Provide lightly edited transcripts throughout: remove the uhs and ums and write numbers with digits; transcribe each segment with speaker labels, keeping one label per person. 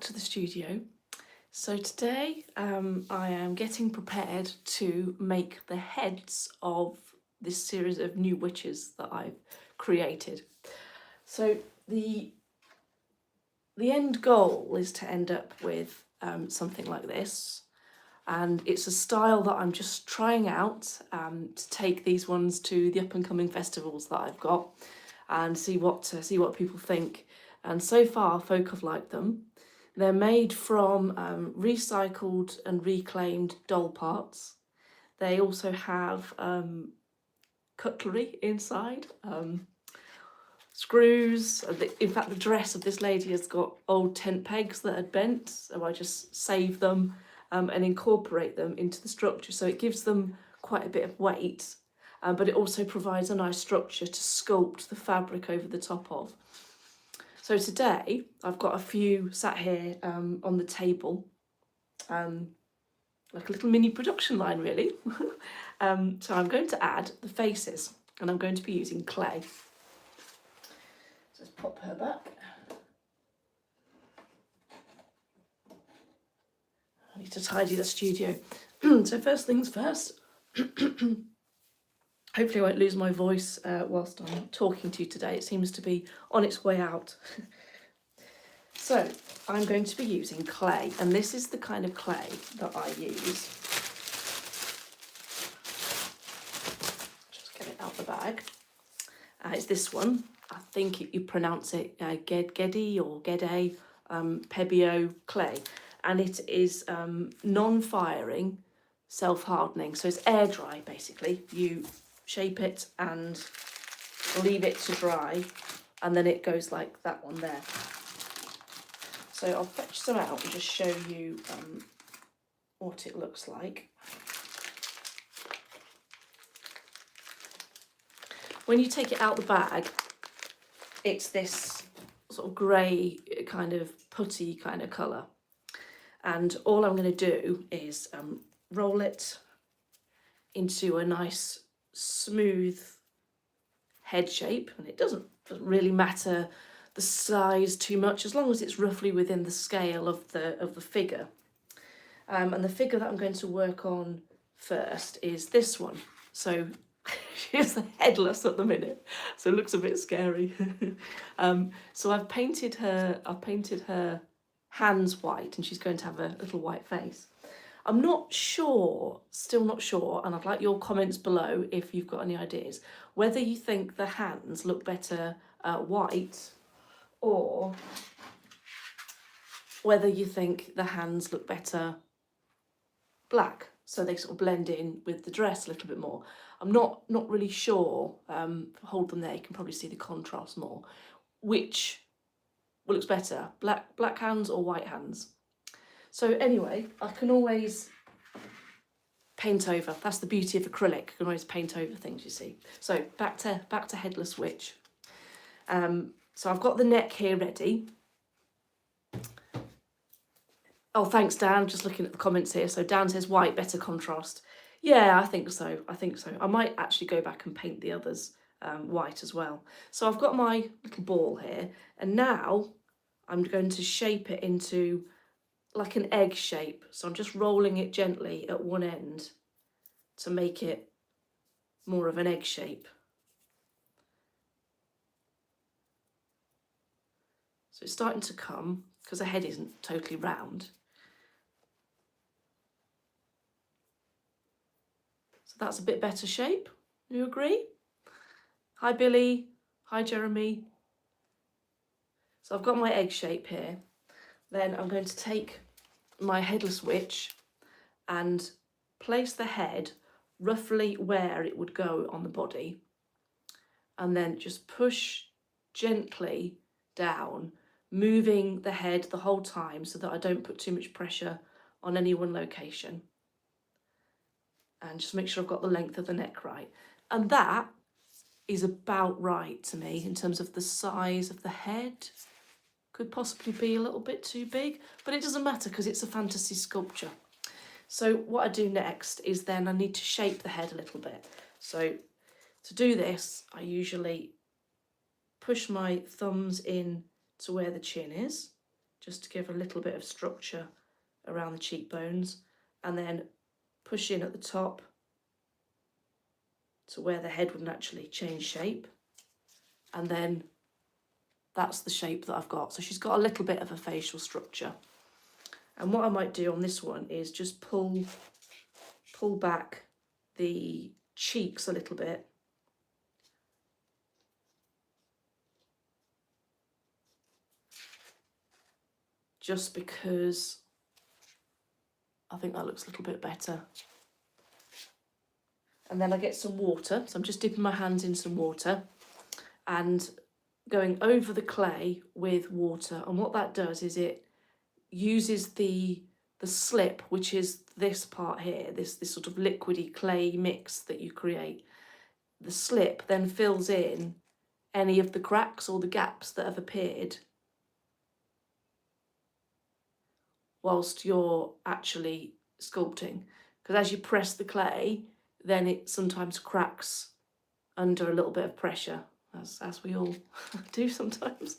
Speaker 1: to the studio. So today I am getting prepared to make the heads of this series of new witches that I've created. So the end goal is to end up with something like this, and it's a style that I'm just trying out to take these ones to the up and coming festivals that I've got and see what people think. And so far folk have liked them. They're made from recycled and reclaimed doll parts. They also have cutlery inside, screws. In fact, the dress of this lady has got old tent pegs that had bent, so I just save them and incorporate them into the structure. So it gives them quite a bit of weight, but it also provides a nice structure to sculpt the fabric over the top of. So today I've got a few sat here on the table, like a little mini production line really. So I'm going to add the faces, and I'm going to be using clay. Just pop her back. I need to tidy the studio. So first things first, hopefully I won't lose my voice whilst I'm talking to you today. It seems to be on its way out. So I'm going to be using clay, and this is the kind of clay that I use. Just get it out the bag. It's this one. I think you pronounce it Geddy or Gede Pebbio clay, and it is non-firing, self-hardening. So it's air dry basically. You shape it and leave it to dry, and then it goes like that one there. So I'll fetch some out and just show you what it looks like. When you take it out the bag, it's this sort of grey kind of putty kind of colour. And all I'm going to do is roll it into a nice smooth head shape, and it doesn't really matter the size too much as long as it's roughly within the scale of the figure. And the figure that I'm going to work on first is this one. So she's headless at the minute, so it looks a bit scary. So I've painted her hands white, and she's going to have a little white face. I'm not sure, still not sure, and I'd like your comments below if you've got any ideas, whether you think the hands look better white, or whether you think the hands look better black, so they sort of blend in with the dress a little bit more. I'm not really sure. Hold them there, you can probably see the contrast more. Which looks better, black hands or white hands? So anyway, I can always paint over. That's the beauty of acrylic. You can always paint over things, you see. So back to Headless Witch. So I've got the neck here ready. Oh, thanks, Dan. Just looking at the comments here. So Dan says white, better contrast. Yeah, I think so. I might actually go back and paint the others white as well. So I've got my little ball here, and now I'm going to shape it into like an egg shape. So I'm just rolling it gently at one end to make it more of an egg shape. So it's starting to come, because the head isn't totally round. So that's a bit better shape. You agree? Hi Billy, hi Jeremy. So I've got my egg shape here. Then I'm going to take my Headless Witch and place the head roughly where it would go on the body, and then just push gently down, moving the head the whole time so that I don't put too much pressure on any one location, and just make sure I've got the length of the neck right. And that is about right to me in terms of the size of the head. Could possibly be a little bit too big, but it doesn't matter because it's a fantasy sculpture. So what I do next is then I need to shape the head a little bit. So to do this, I usually push my thumbs in to where the chin is, just to give a little bit of structure around the cheekbones, and then push in at the top to where the head would naturally change shape, and then that's the shape that I've got. So she's got a little bit of a facial structure. And what I might do on this one is just pull back the cheeks a little bit. Just because I think that looks a little bit better. And then I get some water. So I'm just dipping my hands in some water and going over the clay with water. And what that does is it uses the slip, which is this part here, this sort of liquidy clay mix that you create. The slip then fills in any of the cracks or the gaps that have appeared whilst you're actually sculpting. Because as you press the clay, then it sometimes cracks under a little bit of pressure, as we all do sometimes.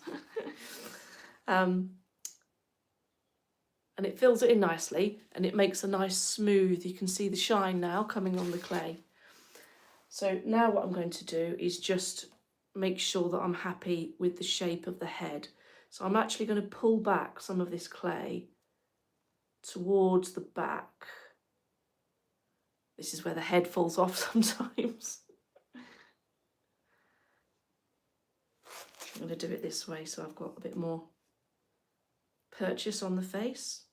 Speaker 1: And it fills it in nicely, and it makes a nice smooth, you can see the shine now coming on the clay. So now what I'm going to do is just make sure that I'm happy with the shape of the head. So I'm actually going to pull back some of this clay towards the back. This is where the head falls off sometimes. I'm going to do it this way so I've got a bit more purchase on the face.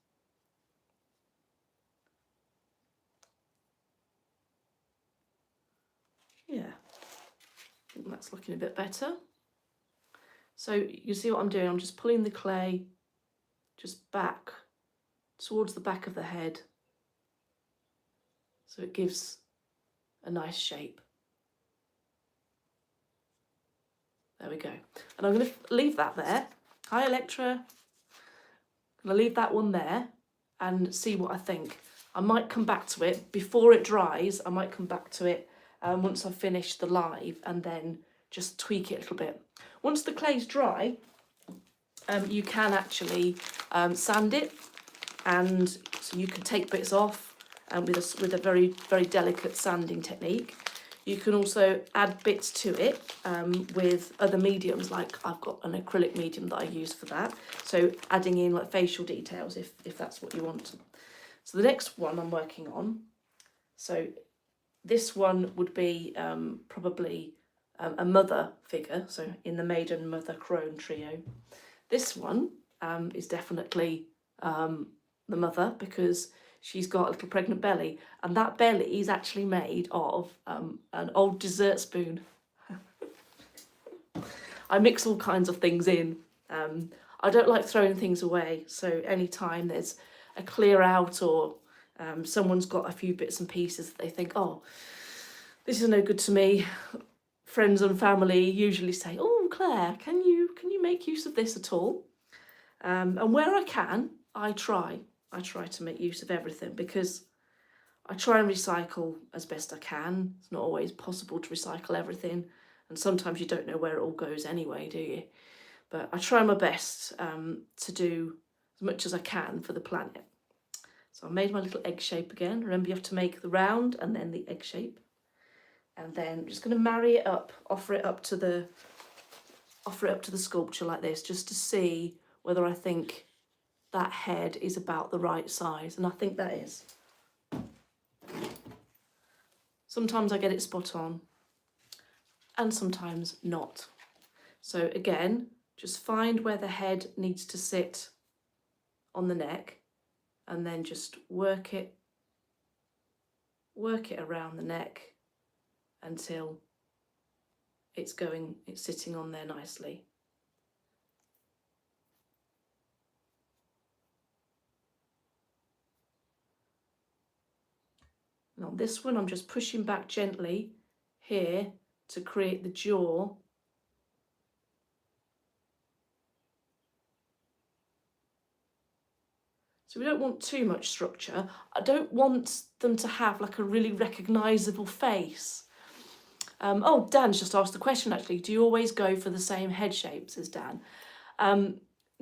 Speaker 1: Yeah, I think that's looking a bit better. So you see what I'm doing, I'm just pulling the clay just back towards the back of the head so it gives a nice shape. There we go. And I'm going to leave that there. Hi Electra. I'm going to leave that one there and see what I think. I might come back to it before it dries. I might come back to it once I've finished the live and then just tweak it a little bit. Once the clay's dry, you can actually sand it, and so you can take bits off with a very, very delicate sanding technique. You can also add bits to it with other mediums, like I've got an acrylic medium that I use for that. So adding in like facial details if that's what you want. So the next one I'm working on, so this one would be probably a mother figure, so in the Maiden Mother Crone trio. This one is definitely the mother because she's got a little pregnant belly, and that belly is actually made of an old dessert spoon. I mix all kinds of things in. I don't like throwing things away, so anytime there's a clear out or someone's got a few bits and pieces that they think, oh, this is no good to me, friends and family usually say, oh, Claire, can you make use of this at all? And where I can, I try to make use of everything, because I try and recycle as best I can. It's not always possible to recycle everything, and sometimes you don't know where it all goes anyway, do you? But I try my best to do as much as I can for the planet. So I made my little egg shape again. Remember, you have to make the round and then the egg shape. And then I'm just going to marry it up, offer it up to the sculpture like this, just to see whether I think that head is about the right size, and I think that is. Sometimes I get it spot on, and sometimes not. So again, just find where the head needs to sit on the neck, and then just work it around the neck until it's sitting on there nicely. And on this one, I'm just pushing back gently here to create the jaw. So we don't want too much structure. I don't want them to have like a really recognisable face. Oh, Dan's just asked the question actually, do you always go for the same head shape, says Dan?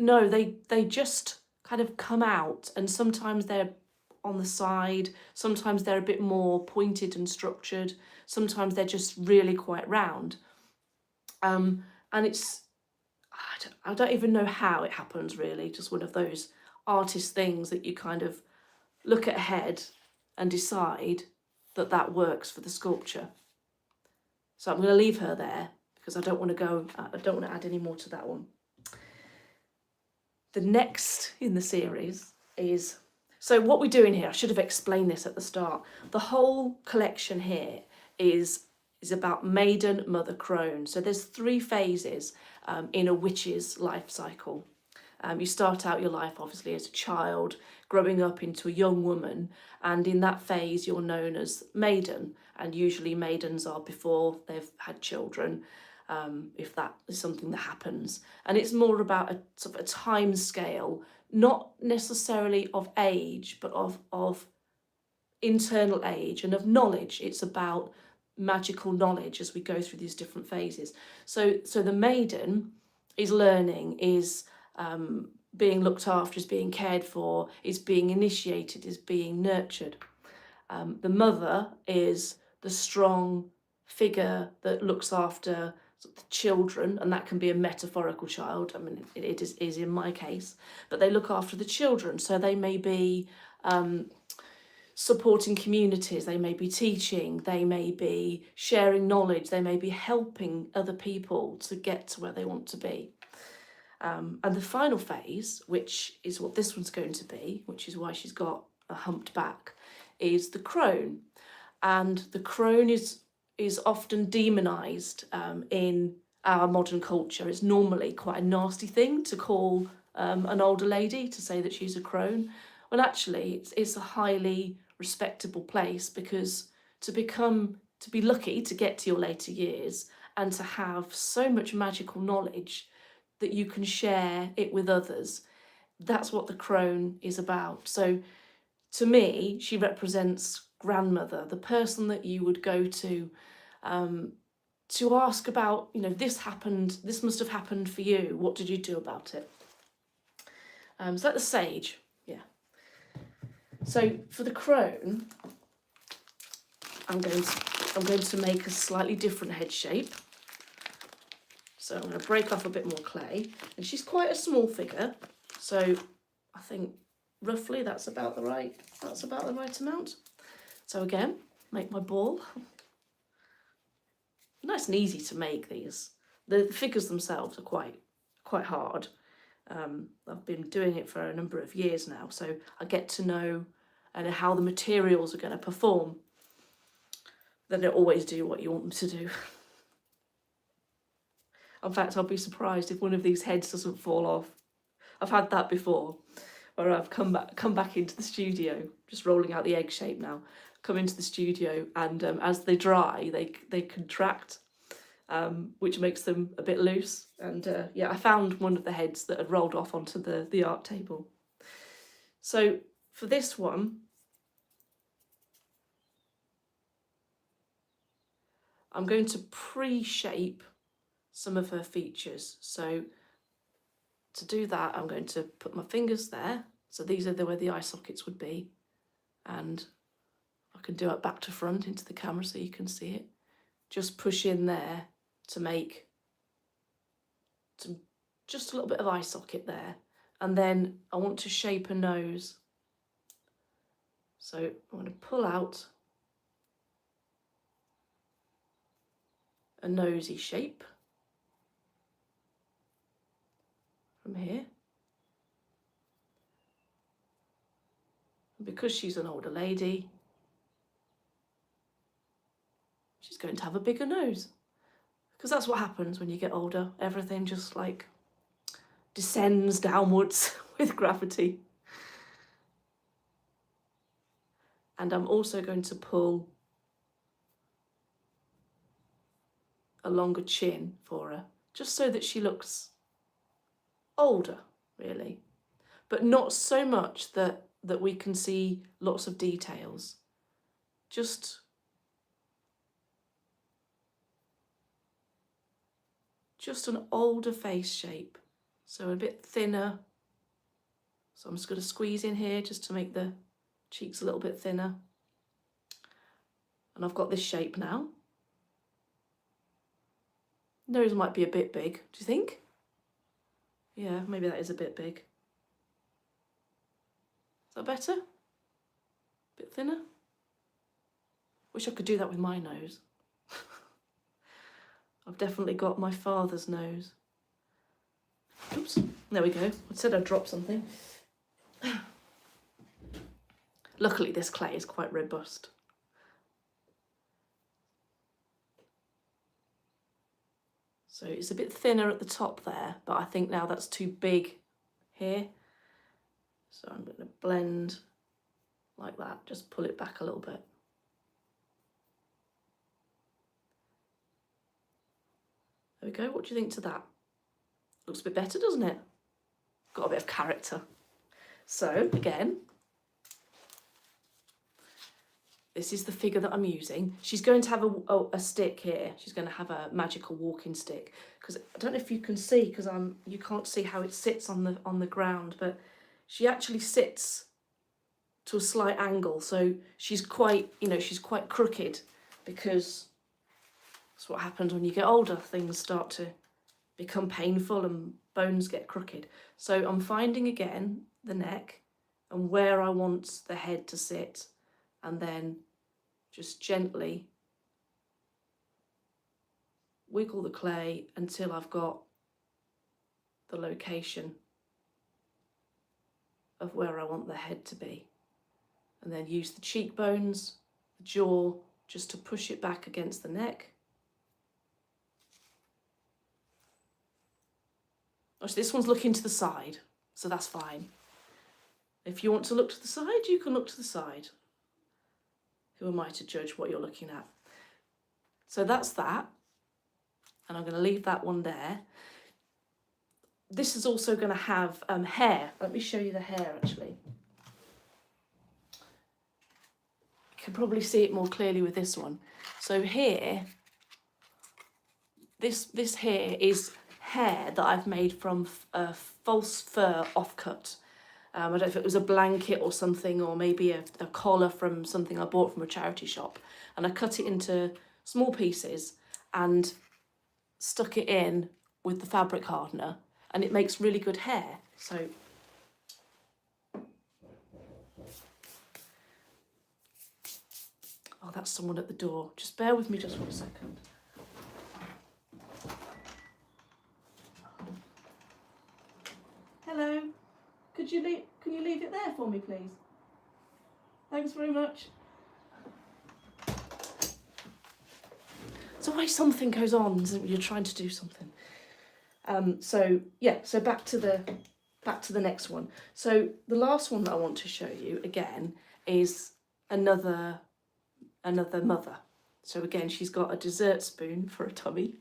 Speaker 1: No, they just kind of come out, and sometimes they're on the side, sometimes they're a bit more pointed and structured, sometimes they're just really quite round. And it's, I don't even know how it happens really, just one of those artist things that you kind of look at a head and decide that that works for the sculpture. So I'm going to leave her there because I don't want to add any more to that one. The next in the series is, so what we're doing here, I should have explained this at the start. The whole collection here is about Maiden, Mother, Crone. So there's 3 phases in a witch's life cycle. You start out your life obviously as a child, growing up into a young woman, and in that phase you're known as Maiden, and usually maidens are before they've had children, if that is something that happens. And it's more about a sort of a time scale, not necessarily of age, but of internal age and of knowledge. It's about magical knowledge as we go through these different phases. So the maiden is learning, is being looked after, is being cared for, is being initiated, is being nurtured. The mother is the strong figure that looks after the children, and that can be a metaphorical child. I mean, it is in my case, but they look after the children. So they may be supporting communities, they may be teaching, they may be sharing knowledge, they may be helping other people to get to where they want to be. And the final phase, which is what this one's going to be, which is why she's got a humped back, is the crone. And the crone is often demonised in our modern culture. It's normally quite a nasty thing to call an older lady, to say that she's a crone. Well, actually, it's a highly respectable place, because to be lucky to get to your later years and to have so much magical knowledge that you can share it with others, that's what the crone is about. So to me, she represents grandmother, the person that you would go to ask about, you know, this happened, this must have happened for you, what did you do about it? So like the sage, yeah. So for the crone, I'm going to make a slightly different head shape. So I'm going to break off a bit more clay, and she's quite a small figure, so I think roughly that's about the right amount. So again, make my ball. Nice and easy to make these. The figures themselves are quite hard. I've been doing it for a number of years now, so I get to know how the materials are going to perform. They don't always do what you want them to do. In fact, I'll be surprised if one of these heads doesn't fall off. I've had that before, where I've come back into the studio, just rolling out the egg shape now, come into the studio, and as they dry, they contract, which makes them a bit loose. And yeah, I found one of the heads that had rolled off onto the art table. So for this one, I'm going to pre-shape some of her features. So to do that, I'm going to put my fingers there. So these are where the eye sockets would be. And I can do it back to front into the camera so you can see it. Just push in there to make just a little bit of eye socket there. And then I want to shape a nose. So I'm going to pull out a nosy shape from here. And because she's an older lady, she's going to have a bigger nose. Because that's what happens when you get older. Everything just like descends downwards with gravity. And I'm also going to pull a longer chin for her, just so that she looks older, really. But not so much that we can see lots of details. Just an older face shape, So a bit thinner. So I'm just going to squeeze in here just to make the cheeks a little bit thinner. And I've got this shape now. Nose might be a bit big, do you think? Yeah, maybe that is a bit big. Is that better? A bit thinner? Wish I could do that with my nose. I've definitely got my father's nose. Oops, there we go. I said I'd drop something. Luckily this clay is quite robust. So it's a bit thinner at the top there, but I think now that's too big here. So I'm going to blend like that, just pull it back a little bit. There we go, what do you think to that? Looks a bit better, doesn't it? Got a bit of character. So again, this is the figure that I'm using. She's going to have a stick here. She's going to have a magical walking stick. Because I don't know if you can see, because you can't see how it sits on the ground, but she actually sits to a slight angle. So she's quite, she's quite crooked, because that's what happens when you get older. Things start to become painful and bones get crooked. So I'm finding again the neck and where I want the head to sit, and then just gently wiggle the clay until I've got the location of where I want the head to be. And then use the cheekbones, the jaw, just to push it back against the neck. Actually, this one's looking to the side, so that's fine. If you want to look to the side, you can look to the side. Who am I to judge what you're looking at? So that's that. And I'm going to leave that one there. This is also going to have hair. Let me show you the hair, actually. You can probably see it more clearly with this one. So here, this here is hair that I've made from a false fur offcut. I don't know if it was a blanket or something, or maybe a collar from something I bought from a charity shop. And I cut it into small pieces and stuck it in with the fabric hardener, and it makes really good hair. So oh, that's someone at the door. Just bear with me just 1 second. Hello. Can you leave it there for me, please? Thanks very much. It's always something goes on, isn't it? You're trying to do something. So back to the next one. So the last one that I want to show you again is another mother. So again, she's got a dessert spoon for a tummy.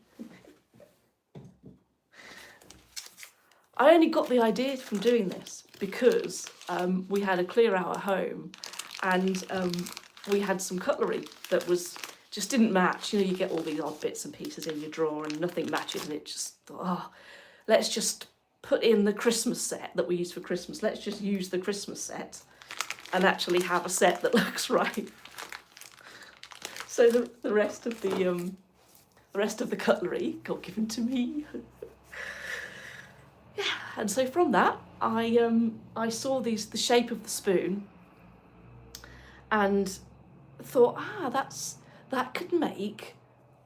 Speaker 1: I only got the idea from doing this because we had a clear out at home, and we had some cutlery that just didn't match. You get all these odd bits and pieces in your drawer and nothing matches, and it just thought, oh, let's just put in the Christmas set that we use for Christmas. Let's just use the Christmas set and actually have a set that looks right. So the rest of the cutlery got given to me. Yeah, and so from that, I saw the shape of the spoon and thought, that could make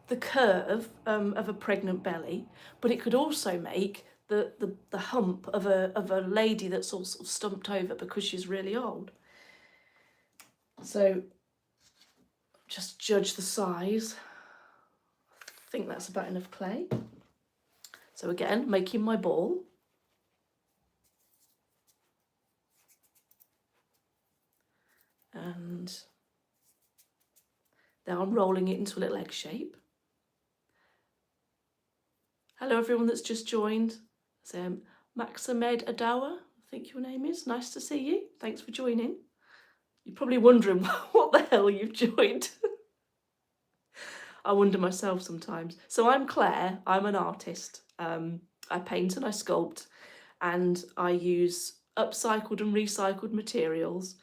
Speaker 1: the curve of a pregnant belly, but it could also make the hump of a lady that's all sort of stumped over because she's really old. So just judge the size. I think that's about enough clay. So again, making my ball. And now I'm rolling it into a little egg shape. Hello everyone that's just joined. So Maxamed Adawa, I think your name is. Nice to see you. Thanks for joining. You're probably wondering what the hell you've joined. I wonder myself sometimes. So I'm Claire, I'm an artist. I paint and I sculpt. and I use upcycled and recycled materials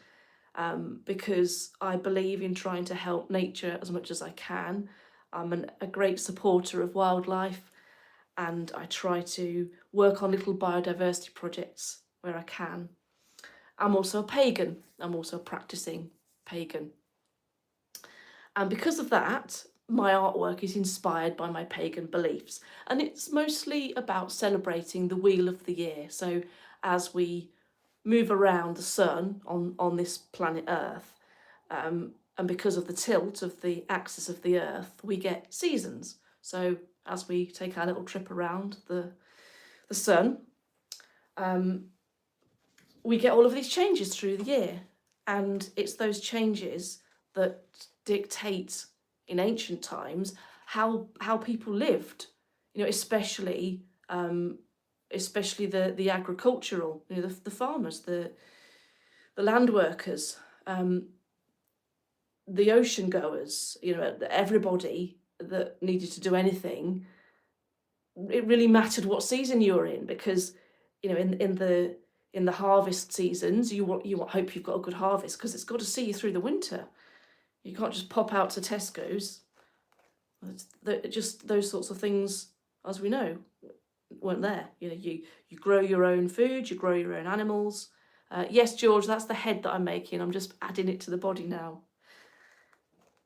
Speaker 1: because I believe in trying to help nature as much as I can. I'm a great supporter of wildlife, and I try to work on little biodiversity projects where I can. I'm also a pagan. I'm also a practicing pagan. And because of that, my artwork is inspired by my pagan beliefs. And it's mostly about celebrating the wheel of the year. So as we move around the sun on this planet Earth, and because of the tilt of the axis of the Earth, we get seasons. So as we take our little trip around the sun, we get all of these changes through the year. And it's those changes that dictate in ancient times how people lived, especially the agricultural, the farmers, the land workers, the ocean goers, everybody that needed to do anything. It really mattered what season you were in, because in the harvest seasons you hope you've got a good harvest, because it's got to see you through the winter. You can't just pop out to Tesco's. Just those sorts of things, as we know, weren't there. You grow your own food, you grow your own animals. Yes, George, that's the head that I'm making. I'm just adding it to the body now.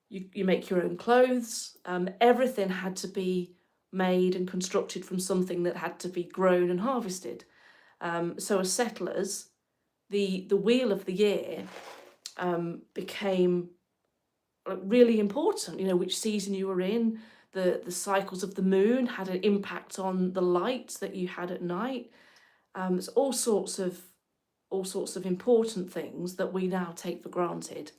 Speaker 1: You make your own clothes. Everything had to be made and constructed from something that had to be grown and harvested. So as settlers, the wheel of the year became really important. Which season you were in, the cycles of the moon had an impact on the light that you had at night. There's all sorts of important things that we now take for granted.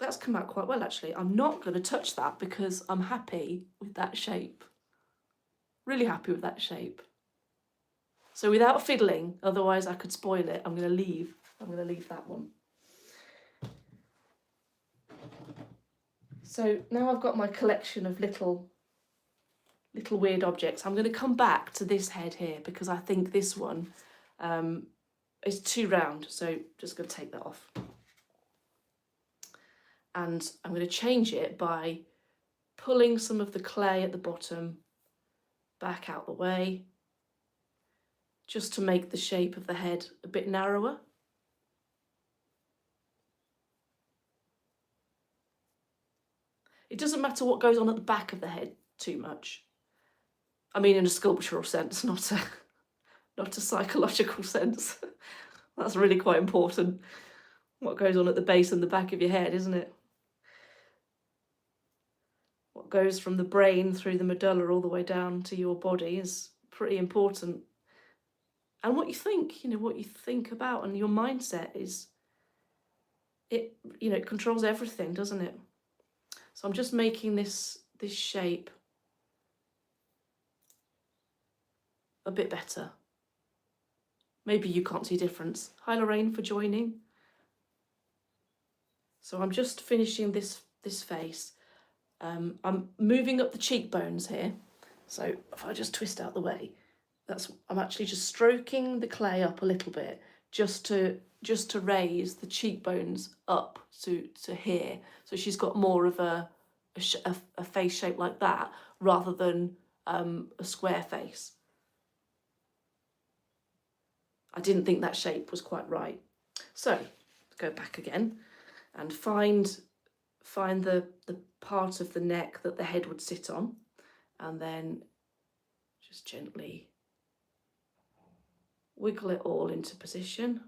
Speaker 1: That's come out quite well, actually. I'm not going to touch that because I'm happy with that shape. Really happy with that shape. So without fiddling, otherwise I could spoil it, I'm going to leave that one. So now I've got my collection of little weird objects. I'm going to come back to this head here because I think this one is too round. So just going to take that off. And I'm going to change it by pulling some of the clay at the bottom back out the way, just to make the shape of the head a bit narrower. It doesn't matter what goes on at the back of the head too much. I mean, in a sculptural sense, not a psychological sense. That's really quite important. What goes on at the base and the back of your head, isn't it? What goes from the brain through the medulla all the way down to your body is pretty important. And what you think, what you think about, and your mindset it controls everything, doesn't it? So I'm just making this shape a bit better. Maybe you can't see a difference. Hi Lorraine for joining. So I'm just finishing this face. I'm moving up the cheekbones here. So if I just twist out the way, I'm actually just stroking the clay up a little bit, just to raise the cheekbones up to here. So she's got more of a face shape like that, rather than a square face. I didn't think that shape was quite right. So go back again and find the part of the neck that the head would sit on, and then just gently wiggle it all into position,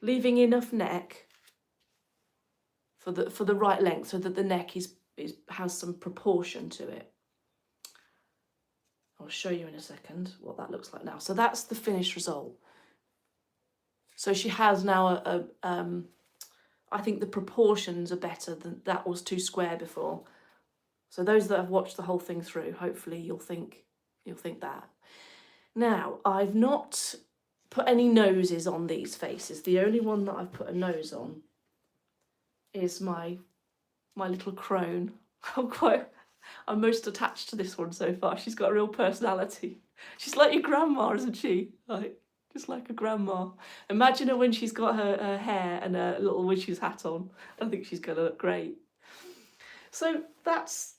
Speaker 1: leaving enough neck for the right length, so that the neck has some proportion to it. I'll show you in a second what that looks like now. So that's the finished result. So she has now I think the proportions are better than that was too square before. So those that have watched the whole thing through, hopefully you'll think that. Now, I've not put any noses on these faces. The only one that I've put a nose on is my little crone. I'm most attached to this one so far. She's got a real personality. She's like your grandma, isn't she? Like, just like a grandma. Imagine her when she's got her hair and a little witch's hat on. I think she's going to look great. So that's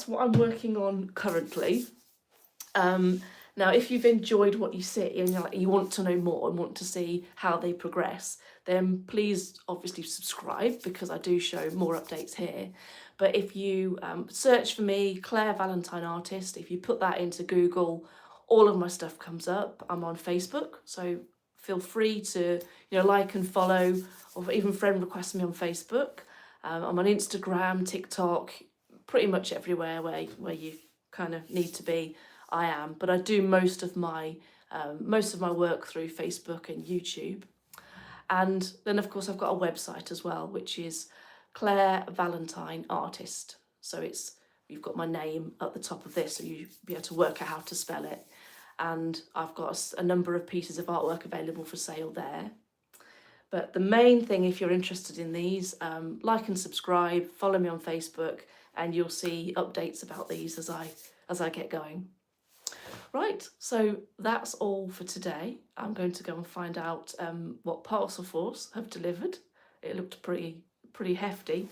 Speaker 1: what I'm working on currently. Now, if you've enjoyed what you see and you want to know more and want to see how they progress, then please obviously subscribe, because I do show more updates here. But if you search for me, Claire Valentine Artist, if you put that into Google, all of my stuff comes up. I'm on Facebook, so feel free to like and follow, or even friend request me on Facebook. I'm on Instagram, TikTok, pretty much everywhere where you kind of need to be. I am, but I do most of my work through Facebook and YouTube. And then of course I've got a website as well, which is Claire Valentine Artist. So you've got my name at the top of this, so you'll be able to work out how to spell it. And I've got a number of pieces of artwork available for sale there. But the main thing, if you're interested in these, like and subscribe, follow me on Facebook, and you'll see updates about these as I get going. Right, so that's all for today. I'm going to go and find out what Parcel Force have delivered. It looked pretty hefty.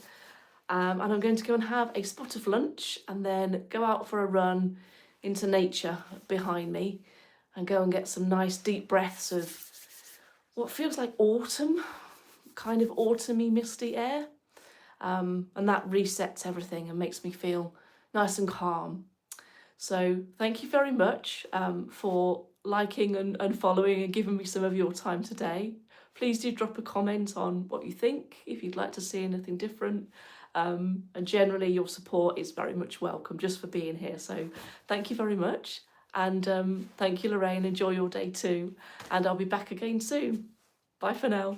Speaker 1: And I'm going to go and have a spot of lunch and then go out for a run into nature behind me and go and get some nice deep breaths of what feels like autumn, kind of autumny misty air. And that resets everything and makes me feel nice and calm. So thank you very much for liking and following and giving me some of your time today. Please do drop a comment on what you think, if you'd like to see anything different. And generally your support is very much welcome, just for being here. So thank you very much. And thank you, Lorraine. Enjoy your day too. And I'll be back again soon. Bye for now.